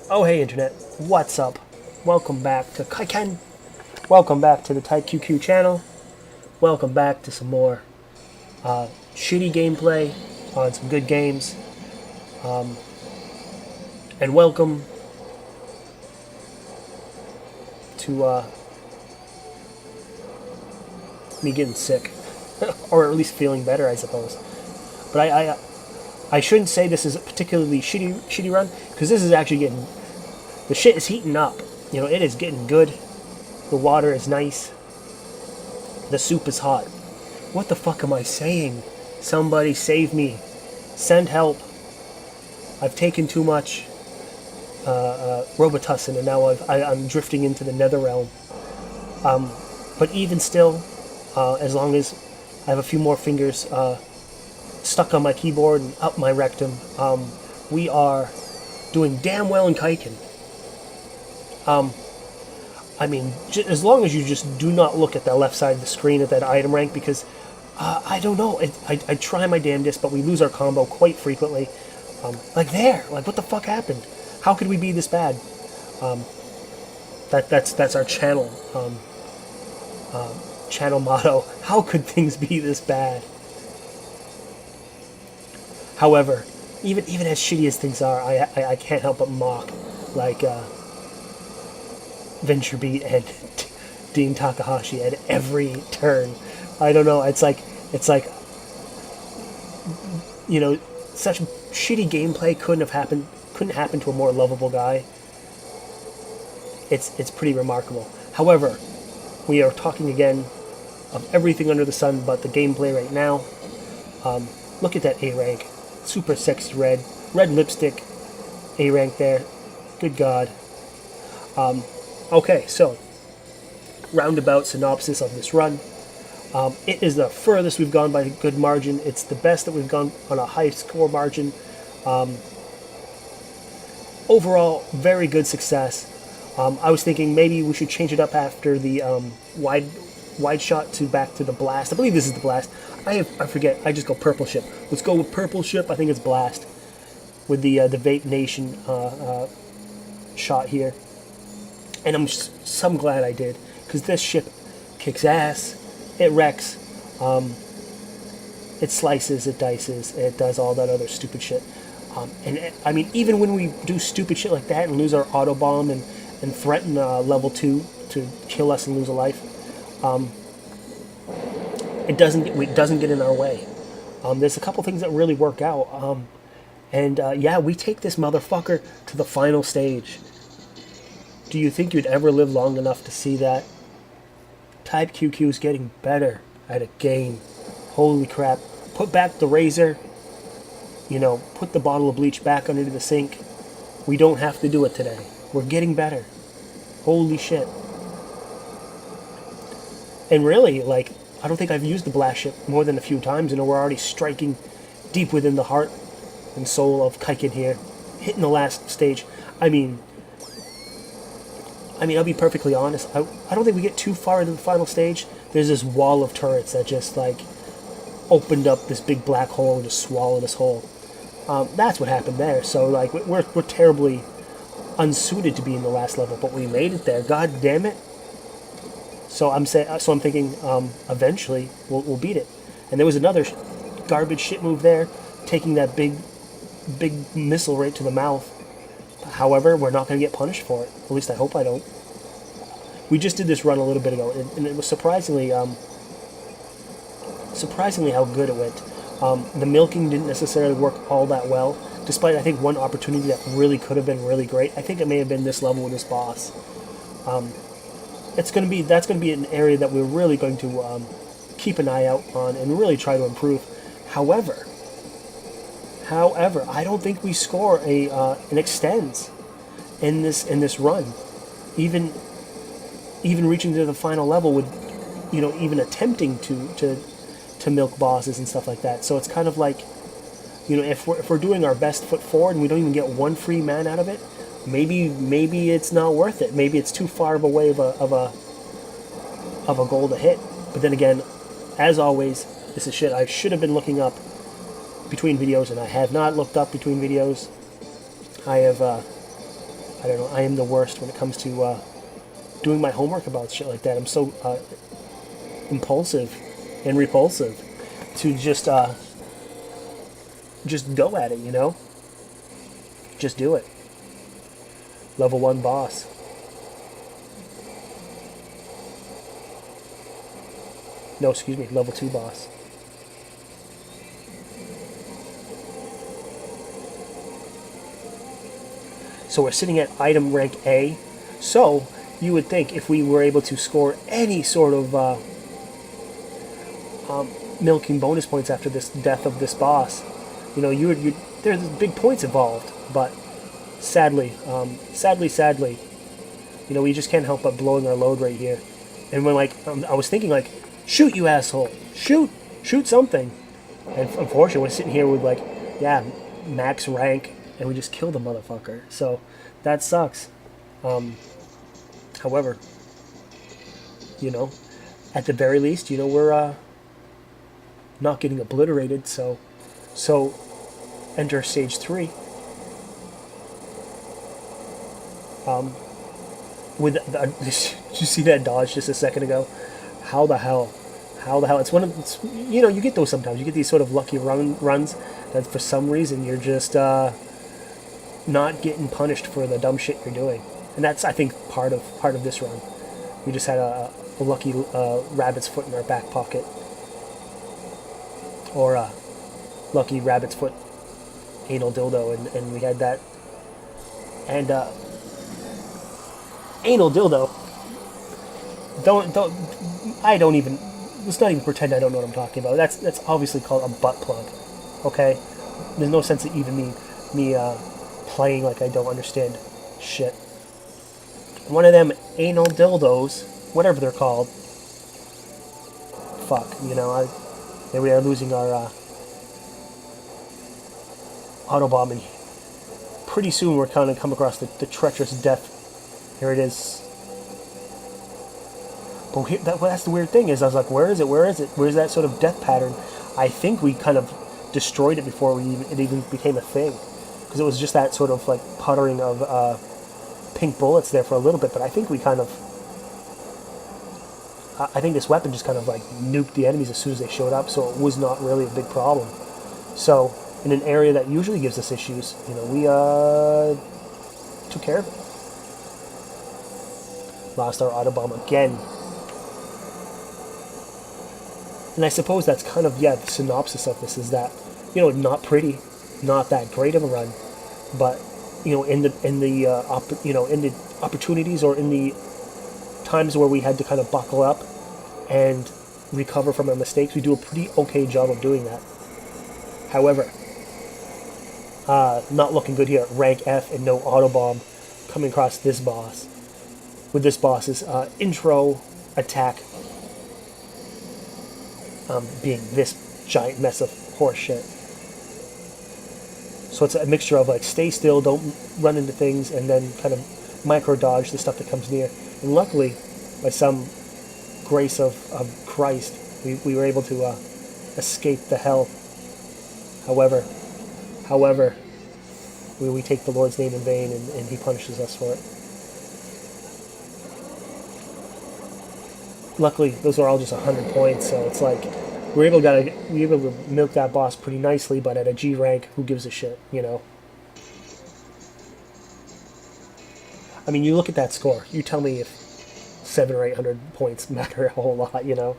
Oh hey internet, what's up? Welcome back to Kaikan. Welcome back to the Type QQ channel. Welcome back to some more shitty gameplay on some good games. And welcome to me getting sick. Or at least feeling better, I suppose. But I shouldn't say this is a particularly shitty run, because this is actually getting... The shit is heating up. You know, it is getting good. The water is nice. The soup is hot. What the fuck am I saying? Somebody save me. Send help. I've taken too much Robitussin, and now I'm drifting into the nether realm. But even still, as long as I have a few more fingers stuck on my keyboard and up my rectum, we are doing damn well in Kaikan. I mean, as long as you just do not look at the left side of the screen at that item rank, because I don't know, I try my damnedest, but we lose our combo quite frequently. Like there, like what the fuck happened? How could we be this bad? That's our channel channel motto. How could things be this bad? However, even as shitty as things are, I can't help but mock, like, VentureBeat and Dean Takahashi at every turn. I don't know, it's like, you know, such shitty gameplay couldn't happen to a more lovable guy. It's pretty remarkable. However, we are talking again of everything under the sun but the gameplay right now. Look at that A rank. Super sexy red lipstick, A rank there. Good God. Okay, so roundabout synopsis of this run. It is the furthest we've gone by a good margin. It's the best that we've gone on a high score margin. Overall, very good success. I was thinking maybe we should change it up after the wide shot to back to the blast. I believe this is the blast. I forget. I just go purple ship. Let's go with purple ship. I think it's blast with the Vape Nation shot here. And I'm so glad I did, because this ship kicks ass. It wrecks. It slices. It dices. It does all that other stupid shit. And I mean, even when we do stupid shit like that and lose our auto bomb and threaten level 2 to kill us and lose a life, it doesn't get in our way. There's a couple things that really work out. Yeah, we take this motherfucker to the final stage. Do you think you'd ever live long enough to see that? Type QQ is getting better at a game. Holy crap. Put back the razor. You know, put the bottle of bleach back under the sink. We don't have to do it today. We're getting better. Holy shit. And really, like, I don't think I've used the blast ship more than a few times, and we're already striking deep within the heart and soul of Kaikan here. Hitting the last stage. I mean, I'll be perfectly honest. I don't think we get too far into the final stage. There's this wall of turrets that just, like, opened up this big black hole and just swallowed us whole. That's what happened there. So, like, we're terribly unsuited to be in the last level, but we made it there. God damn it. So I'm thinking, eventually we'll beat it. And there was another garbage shit move there, taking that big missile right to the mouth. However, we're not going to get punished for it. At least I hope I don't. We just did this run a little bit ago, and it was surprisingly how good it went. The milking didn't necessarily work all that well, despite, I think, one opportunity that really could have been really great. I think it may have been this level with this boss. That's going to be an area that we're really going to keep an eye out on and really try to improve. However, I don't think we score an extends in this run. Even reaching to the final level with, you know, even attempting to milk bosses and stuff like that. So it's kind of like, you know, if we're doing our best foot forward and we don't even get one free man out of it, maybe it's not worth it. Maybe it's too far of a way of a goal to hit. But then again, as always, this is shit I should have been looking up between videos, and I have not looked up between videos. I have I don't know. I am the worst when it comes to doing my homework about shit like that. I'm so impulsive and repulsive to just go at it, you know? Just do it. Level 1 boss. No, excuse me, level 2 boss. So we're sitting at item rank A. So you would think if we were able to score any sort of milking bonus points after this death of this boss, you know, there's big points involved. But sadly, you know, we just can't help but blowing our load right here. And when I was thinking like, shoot you asshole, shoot something. And unfortunately, we're sitting here with like, yeah, max rank, and we just killed the motherfucker. So that sucks. However, you know, at the very least, you know, we're not getting obliterated. So enter stage 3. Did you see that dodge just a second ago? How the hell? It's you know, you get those sometimes. You get these sort of lucky runs that for some reason you're just not getting punished for the dumb shit you're doing. And that's, I think, part of this run. We just had a lucky rabbit's foot in our back pocket. Or a lucky rabbit's foot anal dildo, and we had that. And anal dildo. Let's not even pretend I don't know what I'm talking about. That's obviously called a butt plug. Okay? There's no sense of even me playing like I don't understand shit. One of them anal dildos, whatever they're called. Fuck, you know, we are losing our Autobomb, and pretty soon we're kind of come across the treacherous death. Here it is. But that's the weird thing is, I was like, where is it? Where's that sort of death pattern? I think we kind of destroyed it before it even became a thing. Because it was just that sort of like puttering of pink bullets there for a little bit, but I think we kind of... I think this weapon just kind of like nuked the enemies as soon as they showed up, so it was not really a big problem. So, in an area that usually gives us issues, you know, we took care of it. Lost our Autobomb again. And I suppose that's kind of, yeah, the synopsis of this is that, you know, not pretty, not that great of a run, but, you know, in the opportunities or in the times where we had to kind of buckle up and recover from our mistakes, we do a pretty okay job of doing that. However, not looking good here. Rank F and no Autobomb coming across this boss. With this boss's intro attack being this giant mess of horse shit. So it's a mixture of like stay still, don't run into things, and then kind of micro dodge the stuff that comes near. And luckily, by some grace of Christ, we were able to escape the hell. However, we take the Lord's name in vain, and He punishes us for it. Luckily, those are all just 100 points, so it's like we're able to milk that boss pretty nicely. But at a G rank, who gives a shit, you know? I mean, you look at that score. You tell me if 700 or 800 points matter a whole lot, you know.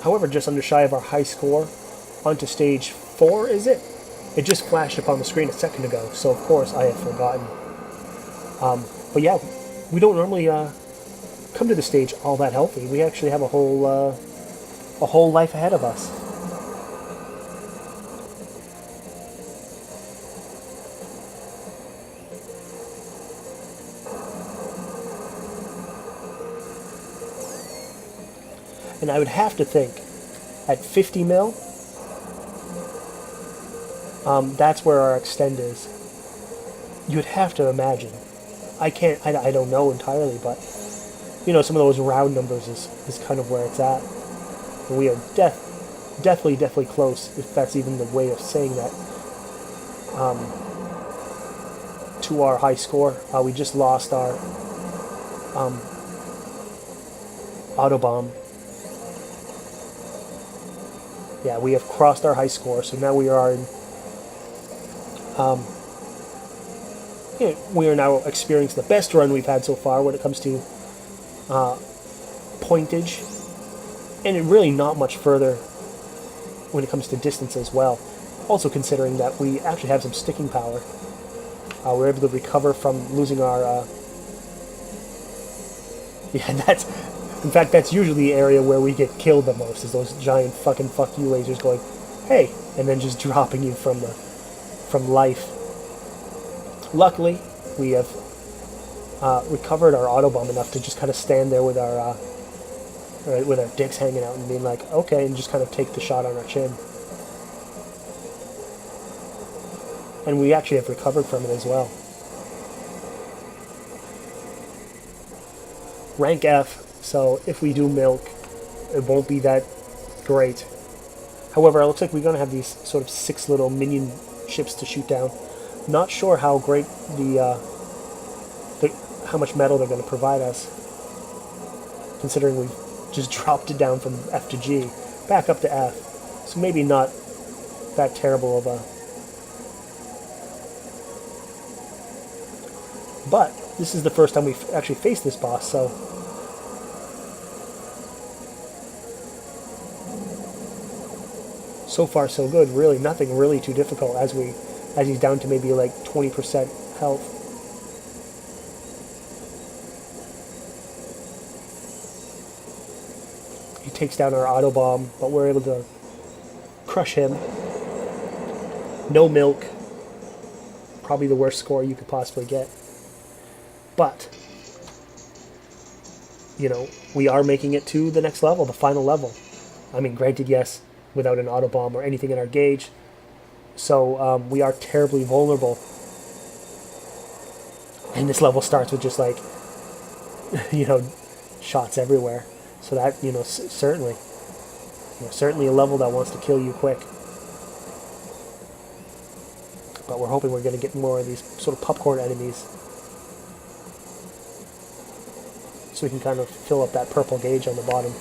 However, just under shy of our high score, onto stage 4, is it? It just flashed up on the screen a second ago, so of course I had forgotten. But yeah, we don't normally come to the stage all that healthy. We actually have a whole life ahead of us. And I would have to think, at 50 mil, that's where our extend is. You would have to imagine. I don't know entirely, but, you know, some of those round numbers is kind of where it's at. And we are definitely close, if that's even the way of saying that. to our high score. We just lost our Autobomb. Yeah, we have crossed our high score, so now we are in... we are now experiencing the best run we've had so far when it comes to pointage, and really not much further when it comes to distance as well. Also considering that we actually have some sticking power. We're able to recover from losing our... Yeah, that's... In fact, that's usually the area where we get killed the most, is those giant fucking fuck you lasers going, hey, and then just dropping you from life. Luckily, we have recovered our Autobomb enough to just kind of stand there with our dicks hanging out and being like, okay, and just kind of take the shot on our chin. And we actually have recovered from it as well. Rank F, so if we do milk, it won't be that great. However, it looks like we're going to have these sort of 6 little minion ships to shoot down. Not sure how great how much metal they're going to provide us, considering we've just dropped it down from F to G, back up to F. So maybe not that terrible of a... But this is the first time we've actually faced this boss, so... So far, so good. Really, nothing really too difficult as he's down to maybe like 20% health. He takes down our Autobomb, but we're able to crush him. No milk. Probably the worst score you could possibly get. But, you know, we are making it to the next level, the final level. I mean, granted, yes, without an Autobomb or anything in our gauge. So we are terribly vulnerable. And this level starts with just like, you know, shots everywhere. So that, you know, certainly a level that wants to kill you quick. But we're hoping we're going to get more of these sort of popcorn enemies, so we can kind of fill up that purple gauge on the bottom.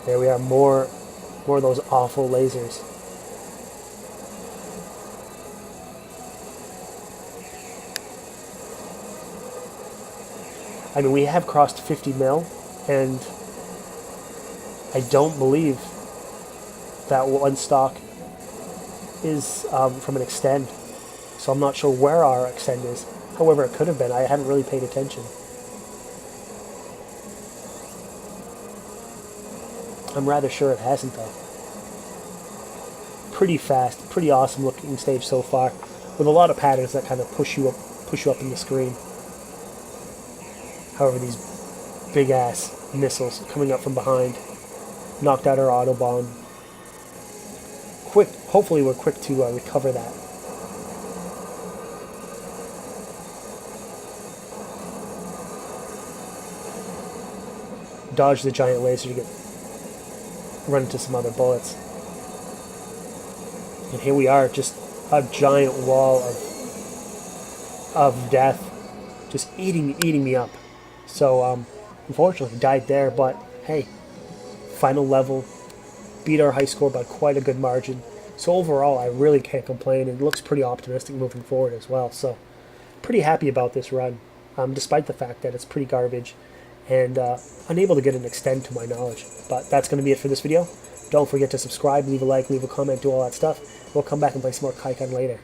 There we are, more of those awful lasers. I mean, we have crossed 50 mil, and I don't believe that one stock is from an extend. So I'm not sure where our extend is. However, it could have been. I hadn't really paid attention. I'm rather sure it hasn't, though. Pretty fast, pretty awesome looking stage so far, with a lot of patterns that kind of push you up in the screen. However, these big ass missiles coming up from behind knocked out our Autobomb. Hopefully we're quick to recover that. Dodge the giant laser to run into some other bullets. And here we are, just a giant wall of death, just eating me up. So, unfortunately, died there, but hey, final level, beat our high score by quite a good margin. So overall, I really can't complain, and it looks pretty optimistic moving forward as well. So, pretty happy about this run, despite the fact that it's pretty garbage, and unable to get an extend to my knowledge. But that's going to be it for this video. Don't forget to subscribe, leave a like, leave a comment, do all that stuff. We'll come back and play some more Kaikan later.